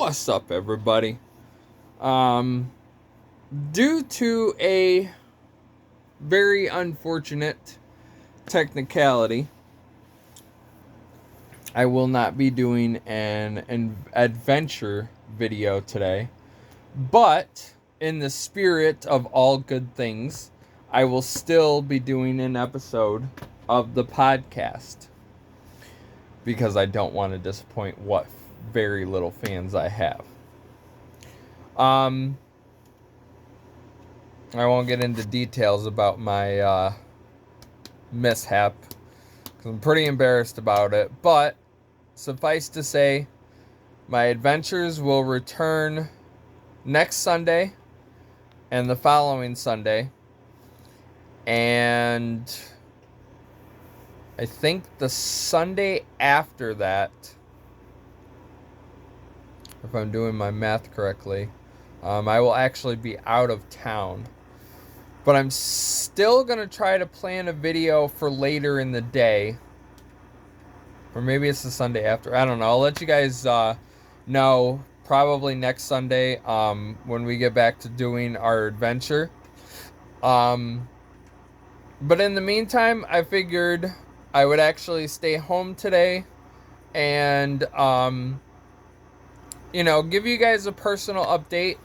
What's up, everybody? Um, Due to a very unfortunate technicality, I will not be doing an adventure video today. But in the spirit of all good things, I will still be doing an episode of the podcast because I don't want to disappoint what very little fans I have. Um, I won't get into details about my mishap because I'm pretty embarrassed about it. But suffice to say, my adventures will return next Sunday and the following Sunday. And I think the Sunday after that, if I'm doing my math correctly, I will actually be out of town. But I'm still going to try to plan a video for later in the day. Or maybe it's the Sunday after. I don't know. I'll let you guys know probably next Sunday when we get back to doing our adventure. But in the meantime, I figured I would actually stay home today and, give you guys a personal update.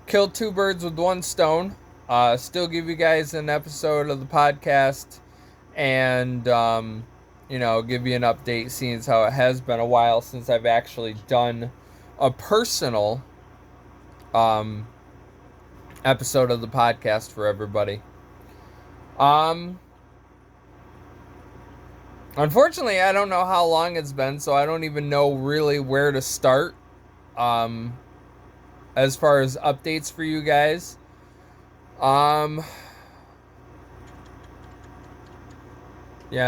Kill two birds with one stone. Still give you guys an episode of the podcast and, give you an update, seeing as how it has been a while since I've actually done a personal episode of the podcast for everybody. Unfortunately, I don't know how long it's been, so I don't even know really where to start as far as updates for you guys. Yeah,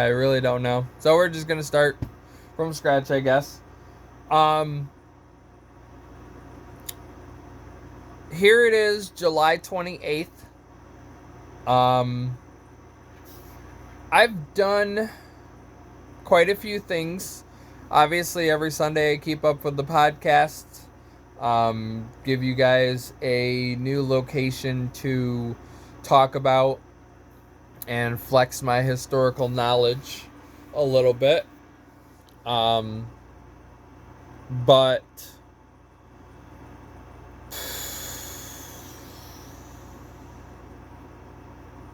I really don't know. So we're just gonna start from scratch, I guess. Here it is, July 28th. I've done quite a few things. Obviously, every Sunday I keep up with the podcast. Give you guys a new location to talk about and flex my historical knowledge a little bit. But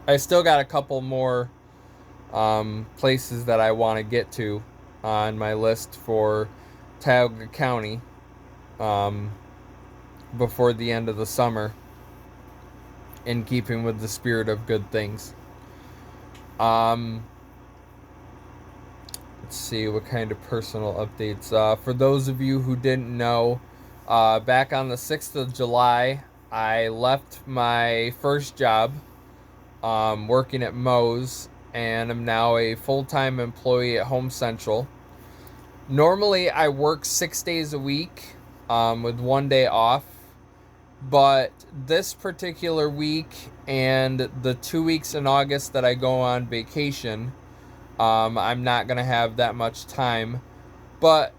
I still got a couple more places that I want to get to on my list for Tioga County before the end of the summer, in keeping with the spirit of good things. Let's see what kind of personal updates. For those of you who didn't know, back on the 6th of July, I left my first job working at Moe's, and I'm now a full-time employee at Home Central. Normally, I work 6 days a week with 1 day off, but this particular week and the 2 weeks in August that I go on vacation, I'm not going to have that much time. But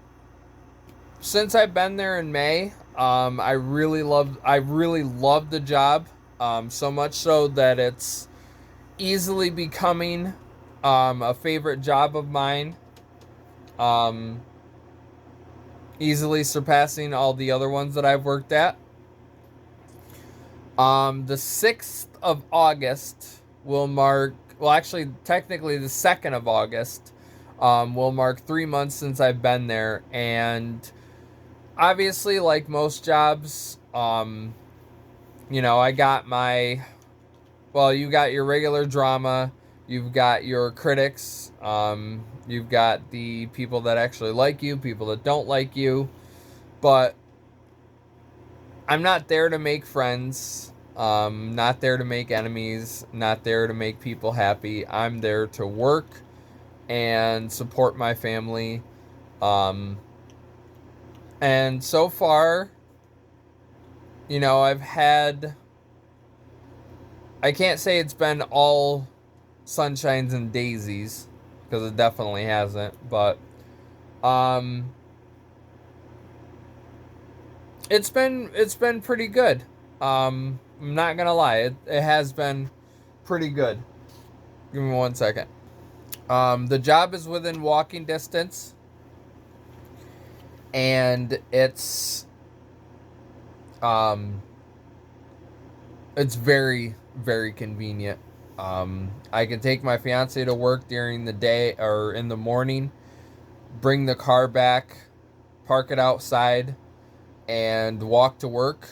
since I've been there in May, I really love the job, so much so that it's easily becoming a favorite job of mine, easily surpassing all the other ones that I've worked at. The 6th of August will mark, well, actually, technically the 2nd of August will mark 3 months since I've been there. And obviously, like most jobs, I got you got your regular drama, you've got your critics, you've got the people that actually like you, people that don't like you, but I'm not there to make friends, not there to make enemies, not there to make people happy. I'm there to work and support my family. And so far, I can't say it's been all sunshines and daisies, because it definitely hasn't, but it's been pretty good. I'm not gonna lie, it has been pretty good. Give me 1 second. The job is within walking distance, and um, it's very, very convenient. I can take my fiance to work during the day or in the morning, bring the car back, park it outside, and walk to work.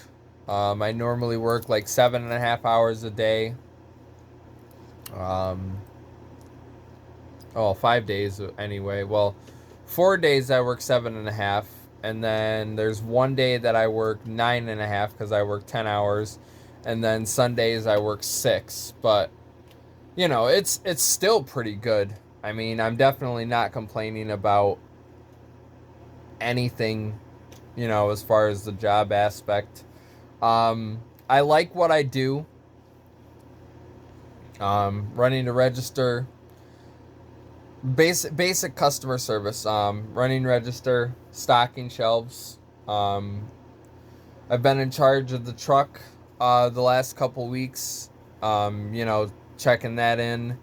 I normally work like 7.5 hours a day. Um, 5 days anyway. Well, 4 days I work 7.5, and then there's one day that I work 9.5 because I work 10 hours, and then Sundays I work 6. But it's still pretty good. I mean, I'm definitely not complaining about anything, as far as the job aspect. I like what I do. Running the register, basic customer service. Running register, stocking shelves. I've been in charge of the truck the last couple weeks. Checking that in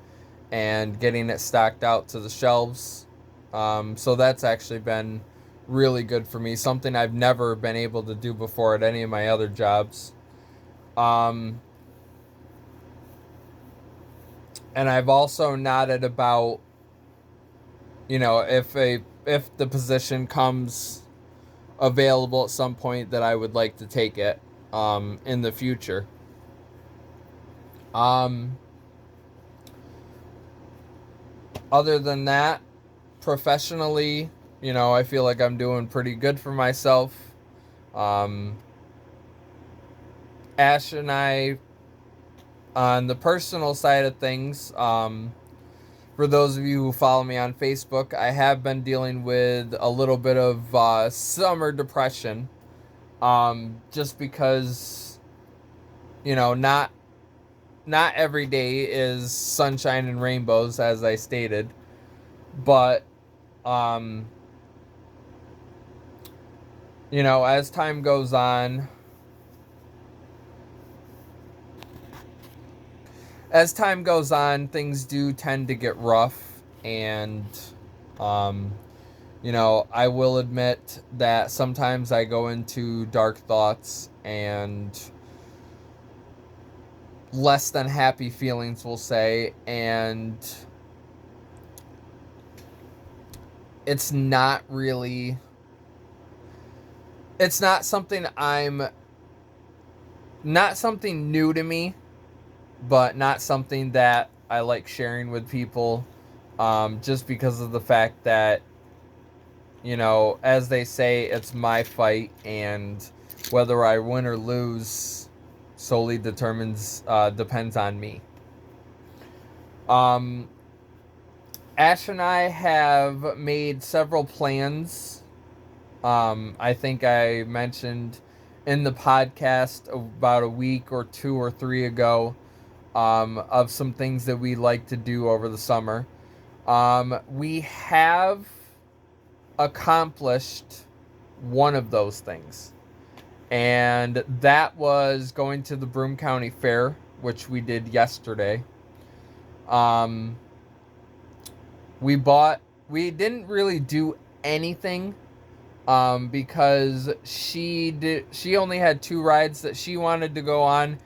and getting it stocked out to the shelves. So that's actually been really good for me. Something I've never been able to do before at any of my other jobs. And I've also nodded about, if the position comes available at some point, that I would like to take it in the future. Other than that, professionally, I feel like I'm doing pretty good for myself. Um, Ash and I, on the personal side of things, for those of you who follow me on Facebook, I have been dealing with a little bit of summer depression. Just because, not every day is sunshine and rainbows, as I stated, but um, as time goes on, things do tend to get rough, and I will admit that sometimes I go into dark thoughts and less than happy feelings, we'll say, and it's not something not something new to me, but not something that I like sharing with people, just because of the fact that, as they say, it's my fight, and whether I win or lose solely depends on me. Ash and I have made several plans. I think I mentioned in the podcast about a week or 2 or 3 ago, of some things that we like to do over the summer. We have accomplished one of those things, and that was going to the Broome County Fair, which we did yesterday. We didn't really do anything, because she only had 2 rides that she wanted to go on.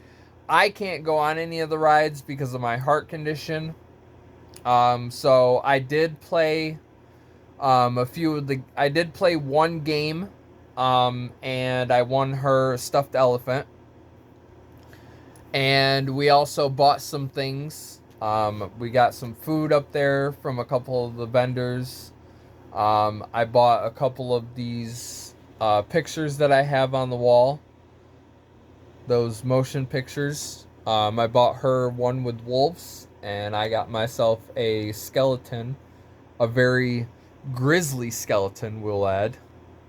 I can't go on any of the rides because of my heart condition. So I did play I did play one game, and I won her stuffed elephant. And we also bought some things. We got some food up there from a couple of the vendors. I bought a couple of these pictures that I have on the wall. Those motion pictures. I bought her one with wolves, and I got myself a skeleton, a very grisly skeleton, we'll add.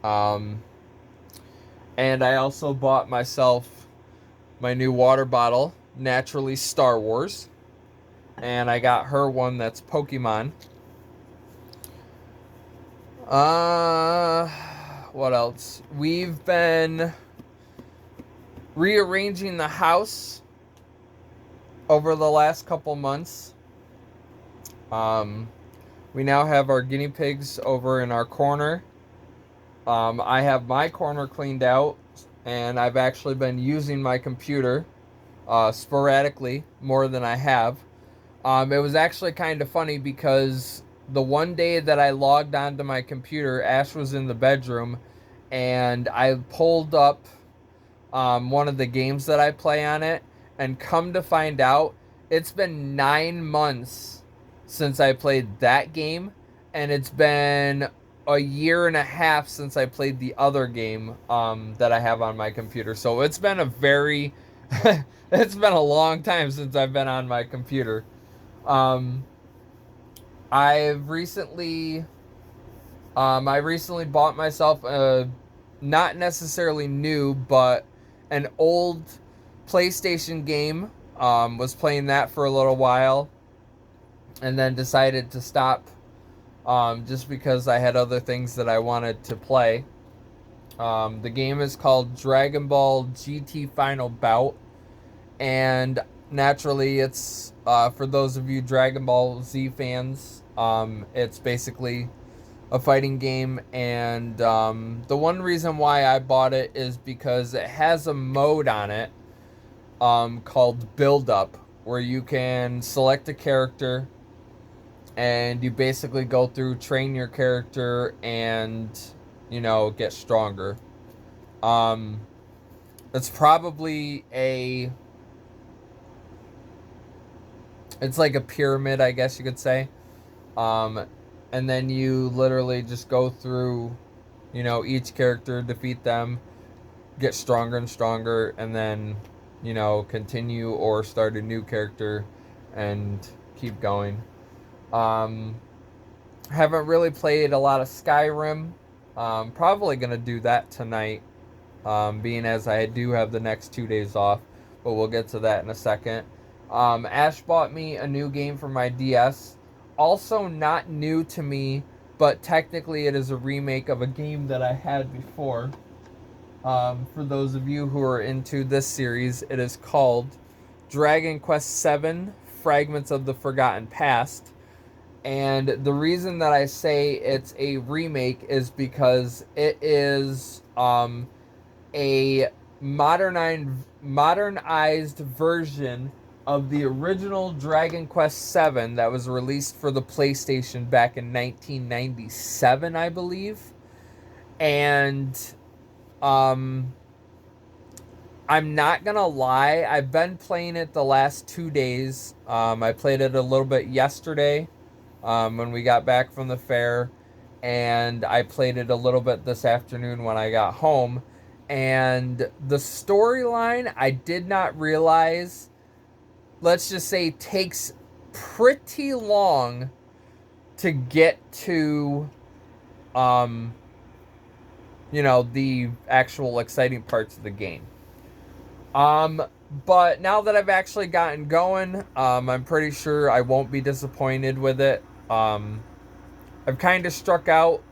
And I also bought myself my new water bottle, naturally Star Wars, and I got her one that's Pokemon. What else? We've been rearranging the house over the last couple months. We now have our guinea pigs over in our corner. I have my corner cleaned out, and I've actually been using my computer sporadically more than I have. It was actually kind of funny because the one day that I logged onto my computer, Ash was in the bedroom, and I pulled up one of the games that I play on it, and come to find out, it's been 9 months since I played that game, and it's been a year and a half since I played the other game that I have on my computer. So it's been a very, it's been a long time since I've been on my computer. Um, I've recently, I recently bought myself a, not necessarily new, but an old PlayStation game. Was playing that for a little while, and then decided to stop, just because I had other things that I wanted to play. The game is called Dragon Ball GT Final Bout, and naturally, it's for those of you Dragon Ball Z fans. It's basically a fighting game, and the one reason why I bought it is because it has a mode on it called Build Up, where you can select a character and you basically go through, train your character, and get stronger. Um, it's probably it's like a pyramid, I guess you could say. And then you literally just go through, each character, defeat them, get stronger and stronger, and then, continue or start a new character and keep going. Haven't really played a lot of Skyrim. Probably gonna do that tonight, being as I do have the next 2 days off, but we'll get to that in a second. Ash bought me a new game for my DS. Also not new to me, but technically it is a remake of a game that I had before. For those of you who are into this series, it is called Dragon Quest VII: Fragments of the Forgotten Past. And the reason that I say it's a remake is because it is a modernized version of the original Dragon Quest VII that was released for the PlayStation back in 1997, I believe. And I'm not gonna lie, I've been playing it the last 2 days. I played it a little bit yesterday, when we got back from the fair, and I played it a little bit this afternoon when I got home. And the storyline, I did not realize, let's just say, takes pretty long to get to, the actual exciting parts of the game. But now that I've actually gotten going, I'm pretty sure I won't be disappointed with it. I've kind of struck out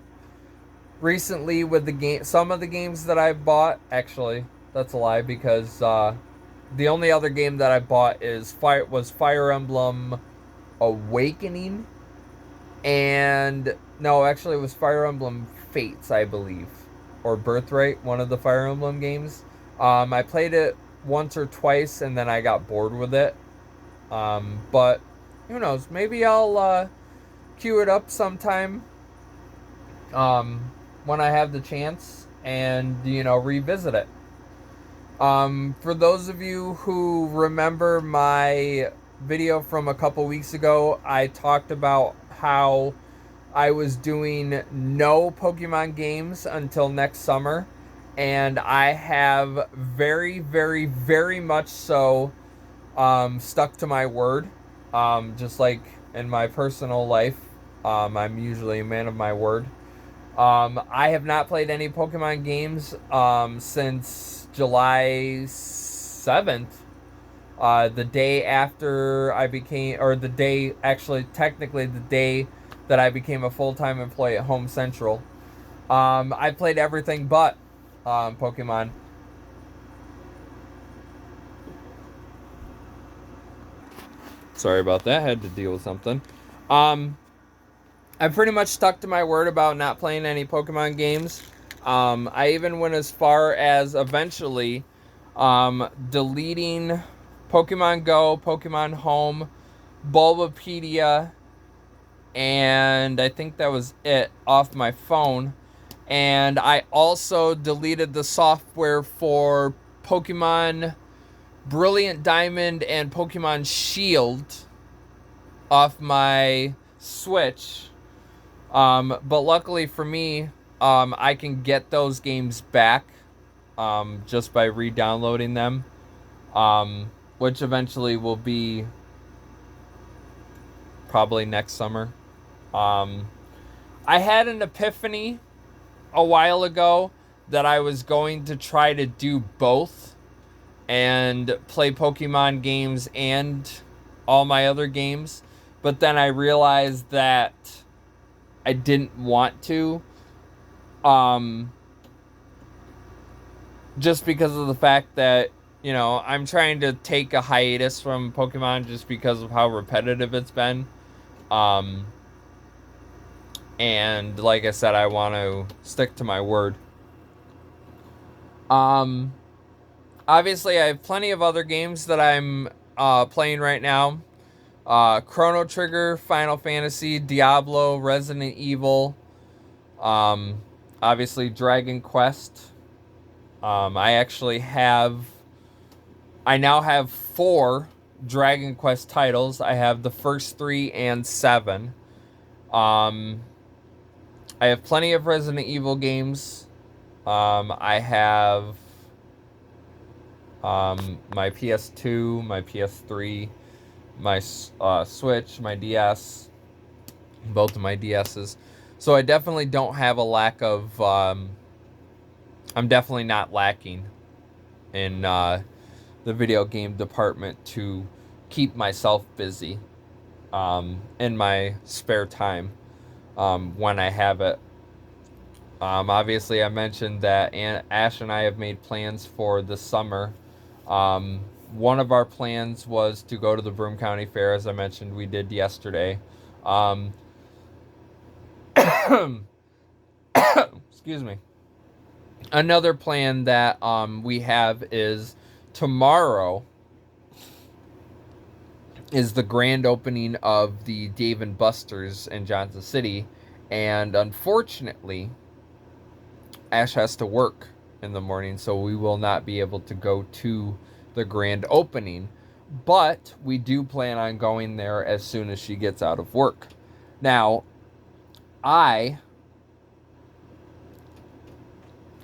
recently with the game, some of the games that I've bought. Actually, that's a lie, because the only other game that I bought was Fire Emblem Awakening, and no, actually it was Fire Emblem Fates, I believe, or Birthright, one of the Fire Emblem games. I played it once or twice, and then I got bored with it. But who knows? Maybe I'll queue it up sometime when I have the chance, and revisit it. For those of you who remember my video from a couple weeks ago, I talked about how I was doing no Pokemon games until next summer, and I have very, very, very much so stuck to my word. Just like in my personal life, I'm usually a man of my word. I have not played any Pokemon games since July 7th. The day after I became, or the day, actually, technically the day that I became a full-time employee at Home Central. I played everything but Pokemon. Sorry about that. Had to deal with something. Um, I pretty much stuck to my word about not playing any Pokemon games. I even went as far as eventually deleting Pokemon Go, Pokemon Home, Bulbapedia, and I think that was it off my phone. And I also deleted the software for Pokemon Brilliant Diamond and Pokemon Shield off my Switch. But luckily for me, I can get those games back just by re-downloading them, which eventually will be probably next summer. Um, I had an epiphany a while ago that I was going to try to do both and play Pokemon games and all my other games, but then I realized that I didn't want to. Um, just because of the fact that, I'm trying to take a hiatus from Pokemon just because of how repetitive it's been. Um, and like I said, I want to stick to my word. Um, Obviously, I have plenty of other games that I'm playing right now. Chrono Trigger, Final Fantasy, Diablo, Resident Evil. Um, Obviously, Dragon Quest. I now have 4 Dragon Quest titles. I have the first 3 and 7. I have plenty of Resident Evil games. I have my PS2, my PS3, my Switch, my DS, both of my DSs. So I definitely don't have a lack of. I'm definitely not lacking in the video game department to keep myself busy in my spare time when I have it. Obviously, I mentioned that Ash and I have made plans for the summer. One of our plans was to go to the Broome County Fair, as I mentioned we did yesterday. Excuse me. Another plan that we have is tomorrow is the grand opening of the Dave and Buster's in Johnson City, and unfortunately, Ash has to work in the morning, so we will not be able to go to the grand opening. But we do plan on going there as soon as she gets out of work. Now, I,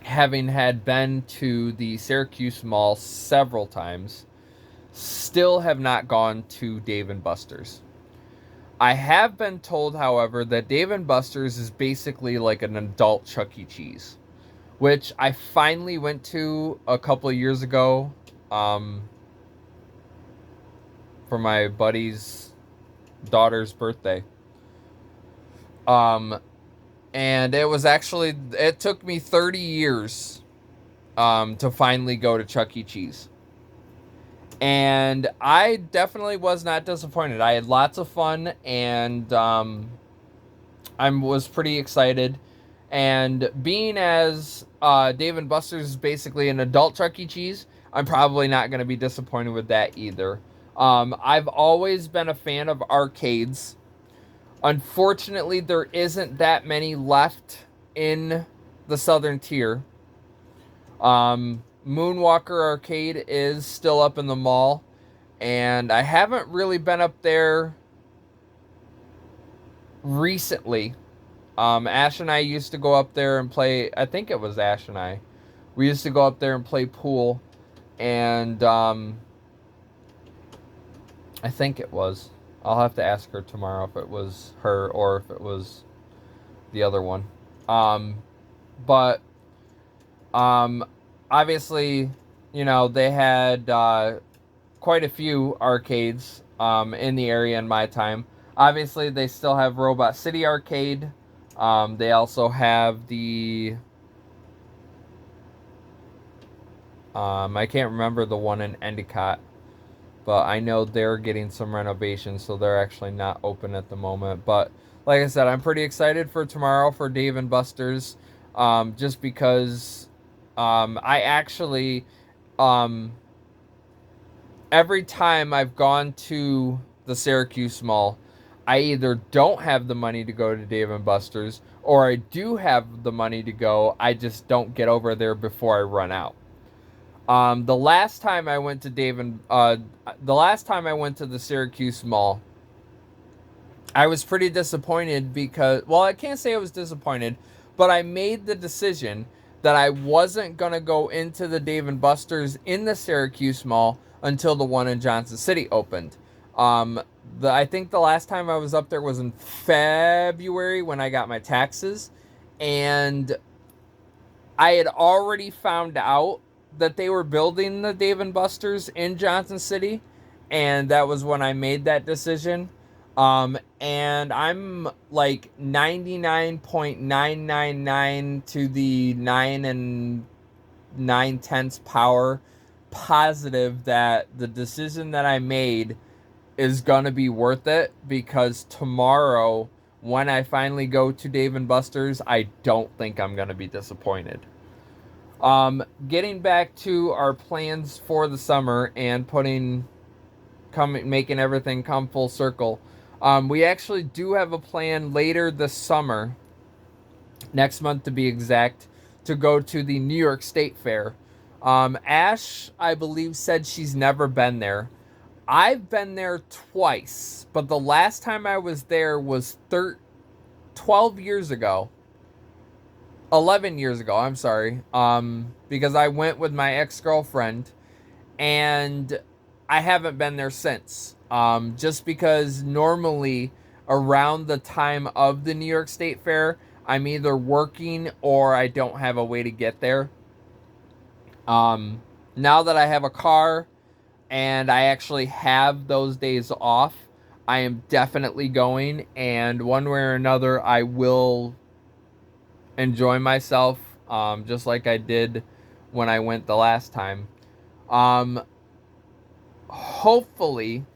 having had been to the Syracuse Mall several times, still have not gone to Dave and Buster's. I have been told, however, that Dave and Buster's is basically like an adult Chuck E. Cheese, which I finally went to a couple of years ago for my buddy's daughter's birthday. And it took me 30 years to finally go to Chuck E. Cheese. And I definitely was not disappointed. I had lots of fun, and I was pretty excited. And being as Dave & Buster's is basically an adult Chuck E. Cheese, I'm probably not going to be disappointed with that either. I've always been a fan of arcades. Unfortunately, there isn't that many left in the southern tier. Moonwalker Arcade is still up in the mall, and I haven't really been up there recently. Ash and I used to go up there and play. I think it was Ash and I. We used to go up there and play pool, and I think it was. I'll have to ask her tomorrow if it was her or if it was the other one. But obviously, they had quite a few arcades in the area in my time. Obviously, they still have Robot City Arcade. They also have the... I can't remember the one in Endicott. but I know they're getting some renovations, so they're actually not open at the moment. But like I said, I'm pretty excited for tomorrow for Dave and Buster's, just because I actually um, every time I've gone to the Syracuse Mall, I either don't have the money to go to Dave and Buster's, or I do have the money to go. I just don't get over there before I run out. The last time I went to the last time I went to the Syracuse Mall, I was pretty disappointed because, well, I can't say I was disappointed, but I made the decision that I wasn't going to go into the Dave and Buster's in the Syracuse Mall until the one in Johnson City opened. Um, I think the last time I was up there was in February when I got my taxes, and I had already found out that they were building the Dave and Buster's in Johnson City, and that was when I made that decision. And I'm like 99.999 to the 9 and 9/10 power positive that the decision that I made is gonna be worth it, because tomorrow when I finally go to Dave and Buster's, I don't think I'm gonna be disappointed. Getting back to our plans for the summer and making everything come full circle. We actually do have a plan later this summer, next month to be exact, to go to the New York State Fair. Ash, I believe, said she's never been there. I've been there twice, but the last time I was there was 12 years ago. 11 years ago, I'm sorry. Because I went with my ex-girlfriend, and I haven't been there since. Just because normally around the time of the New York State Fair, I'm either working or I don't have a way to get there. Now that I have a car and I actually have those days off, I am definitely going, and one way or another, I will enjoy myself, just like I did when I went the last time. Um, Hopefully,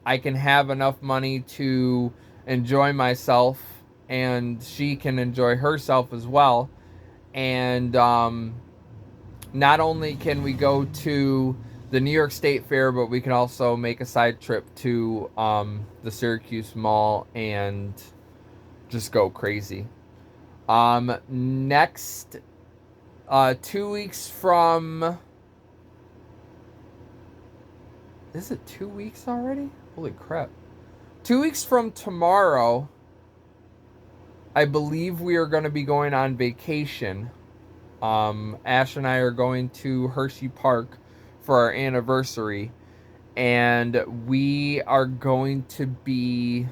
I can have enough money to enjoy myself, and she can enjoy herself as well. And not only can we go to the New York State Fair, but we can also make a side trip to the Syracuse Mall and just go crazy. Next, 2 weeks from. Is it 2 weeks already? Holy crap. 2 weeks from tomorrow, I believe we are going to be going on vacation. Ash and I are going to Hershey Park for our anniversary, and we are going to be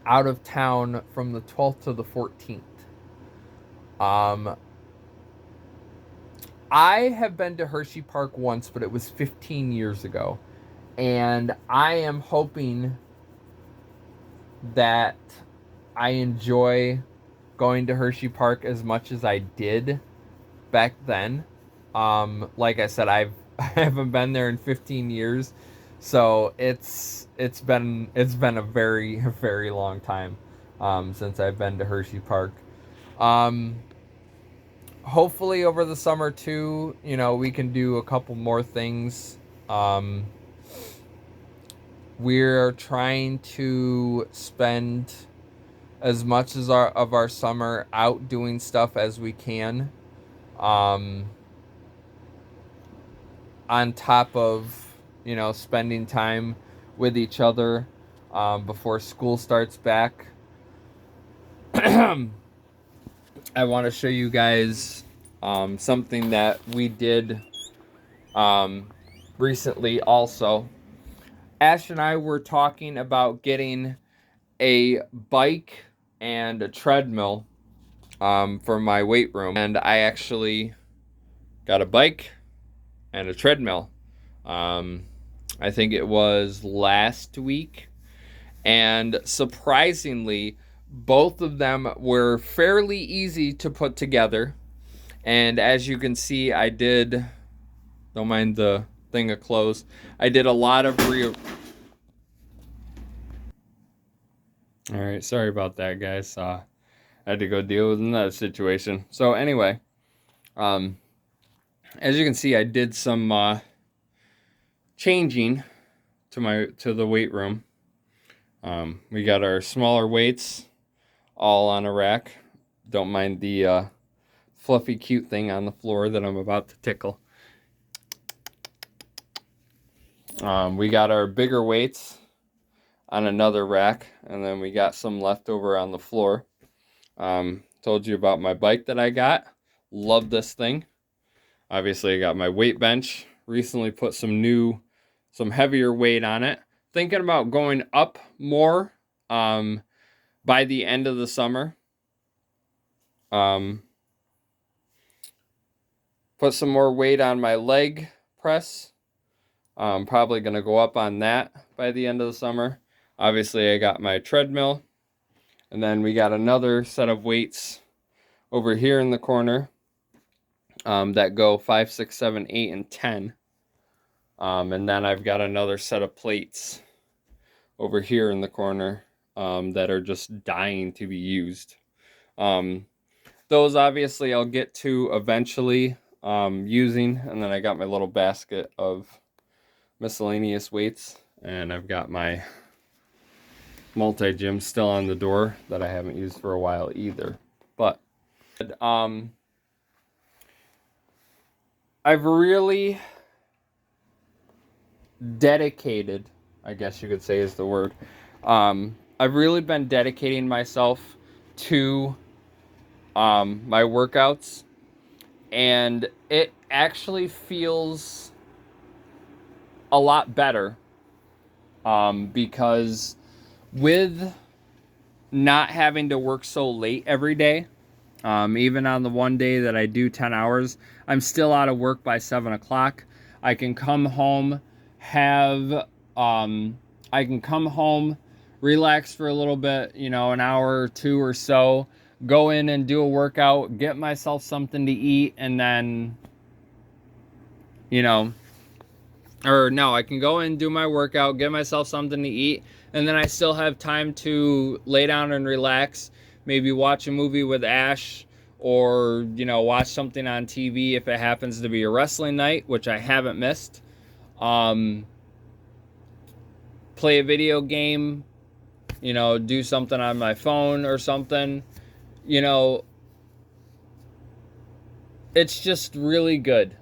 out of town from the 12th to the 14th. I have been to Hershey Park once, but it was 15 years ago. And I am hoping that I enjoy going to Hershey Park as much as I did back then. Like I said, I haven't been there in 15 years, so it's been a very very long time since I've been to Hershey Park. Hopefully over the summer too, we can do a couple more things. We're trying to spend as much as of our summer out doing stuff as we can. On top of, spending time with each other before school starts back. I want to show you guys something that we did recently also. Ash and I were talking about getting a bike and a treadmill for my weight room. And I actually got a bike and a treadmill. I think it was last week. And surprisingly, both of them were fairly easy to put together. And as you can see, I did Don't mind the thing of clothes. I did a lot of All right, sorry about that, guys. I had to go deal with another situation. So anyway, as you can see, I did some changing to the weight room. We got our smaller weights all on a rack. Don't mind the fluffy, cute thing on the floor that I'm about to tickle. We got our bigger weights on another rack, and then we got some left over on the floor. Told you about my bike that I got. Love this thing. Obviously, I got my weight bench. Recently put some heavier weight on it. Thinking about going up more by the end of the summer. Put some more weight on my leg press. Probably going to go up on that by the end of the summer. Obviously, I got my treadmill. And then we got another set of weights over here in the corner that go 5, 6, 7, 8, and 10. And then I've got another set of plates over here in the corner that are just dying to be used. Those obviously I'll get to eventually using. And then I got my little basket of miscellaneous weights. And I've got my multi-gym still on the door that I haven't used for a while either. But I've really dedicated, I guess you could say is the word. I've really been dedicating myself to my workouts, and it actually feels a lot better because with not having to work so late every day, even on the one day that I do 10 hours, I'm still out of work by 7 o'clock. I can come home, relax for a little bit, an hour or two or so, go in and do a workout, get myself something to eat, and then, I can go in and do my workout, get myself something to eat, and then I still have time to lay down and relax, maybe watch a movie with Ash, or, watch something on TV if it happens to be a wrestling night, which I haven't missed. Play a video game, do something on my phone or something. It's just really good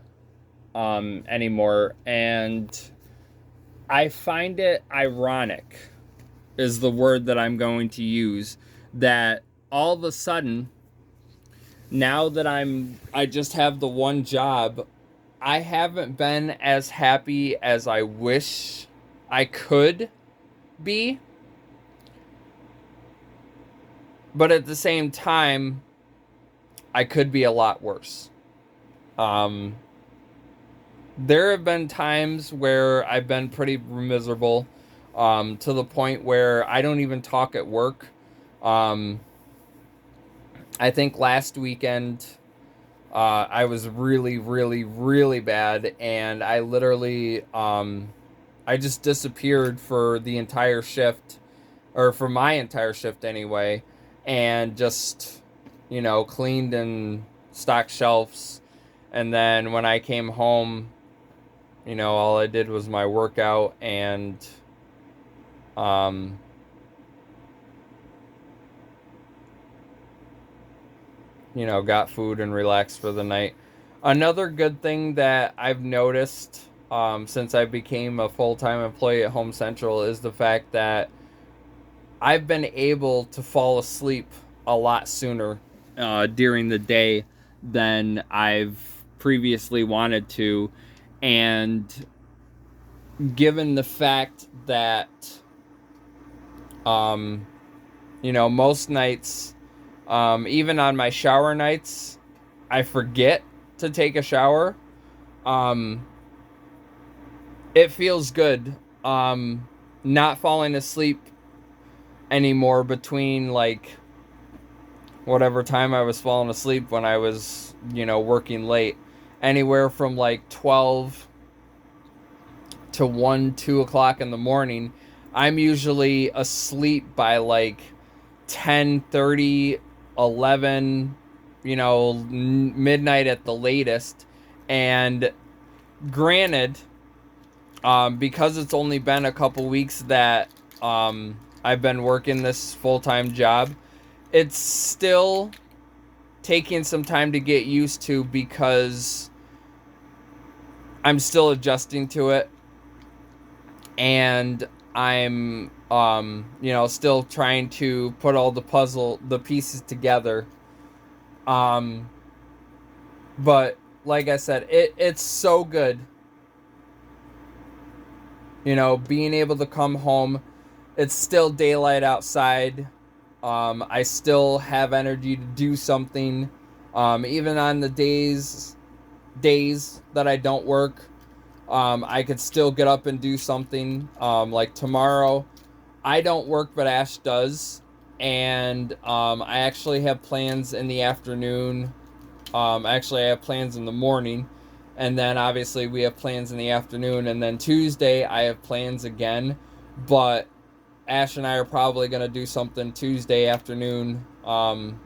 anymore. And I find it ironic, is the word that I'm going to use, that all of a sudden, now that I just have the one job, I haven't been as happy as I wish I could be. But at the same time, I could be a lot worse. There have been times where I've been pretty miserable, to the point where I don't even talk at work. I think last weekend, I was really, really, really bad, and I literally, I just disappeared for the entire shift, or for my entire shift anyway, and just, cleaned and stocked shelves. And then when I came home, all I did was my workout and, got food and relaxed for the night. Another good thing that I've noticed since I became a full-time employee at Home Central is the fact that I've been able to fall asleep a lot sooner during the day than I've previously wanted to. And given the fact that, most nights, even on my shower nights, I forget to take a shower. It feels good not falling asleep anymore between whatever time I was falling asleep when I was working late. anywhere from like 12 to 1, 2 o'clock in the morning, I'm usually asleep by like 10:30, 11, midnight at the latest. And granted, because it's only been a couple weeks that I've been working this full-time job, it's still taking some time to get used to because I'm still adjusting to it, and I'm still trying to put all the pieces together. But like I said, it's so good, being able to come home. It's still daylight outside. I still have energy to do something, even on the days that I don't work. I could still get up and do something. Like tomorrow, I don't work, but Ash does, and I actually have plans in the afternoon. Actually, I have plans in the morning, and then obviously we have plans in the afternoon, and then Tuesday I have plans again, but Ash and I are probably going to do something Tuesday afternoon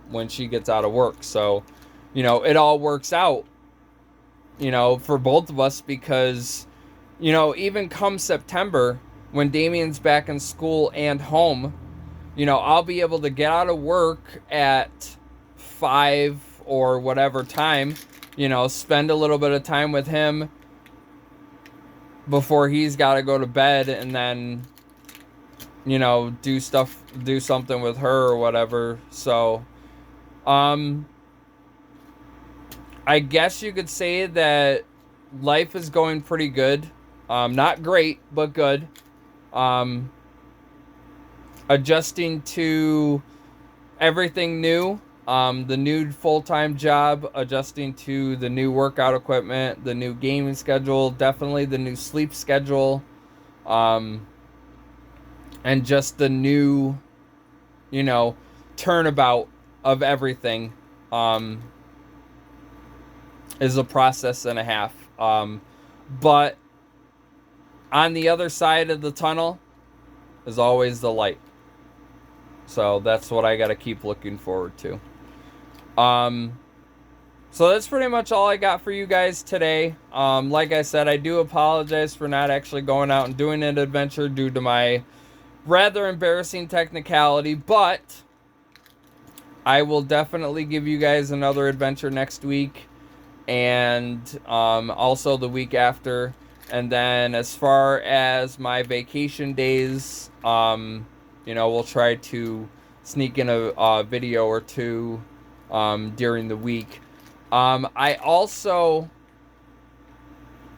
when she gets out of work. So, it all works out, for both of us because, even come September, when Damien's back in school and home, I'll be able to get out of work at 5 or whatever time, spend a little bit of time with him before he's got to go to bed, and then do something with her or whatever. So I guess you could say that life is going pretty good. Not great, but good. Adjusting to everything new. The new full-time job, adjusting to the new workout equipment, the new gaming schedule, definitely the new sleep schedule. And just the new, turnabout of everything is a process and a half. But on the other side of the tunnel is always the light. So that's what I got to keep looking forward to. So that's pretty much all I got for you guys today. Like I said, I do apologize for not actually going out and doing an adventure due to my rather embarrassing technicality, but I will definitely give you guys another adventure next week, and also the week after. And then as far as my vacation days, we'll try to sneak in a video or two during the week. I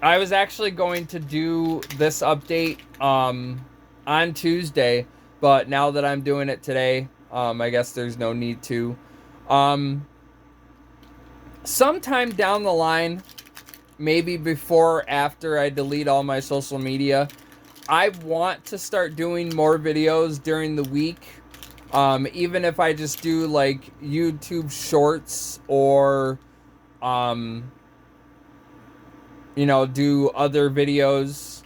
was actually going to do this update on Tuesday, but now that I'm doing it today, I guess there's no need to. Sometime down the line, maybe before or after I delete all my social media, I want to start doing more videos during the week. Even if I just do like YouTube shorts or do other videos,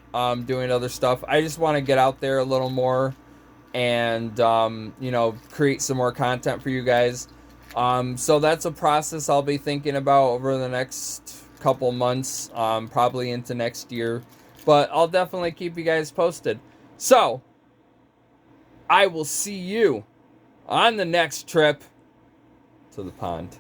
doing other stuff. I just want to get out there a little more and, create some more content for you guys. So that's a process I'll be thinking about over the next couple months, probably into next year. But I'll definitely keep you guys posted. So, I will see you on the next trip to the pond.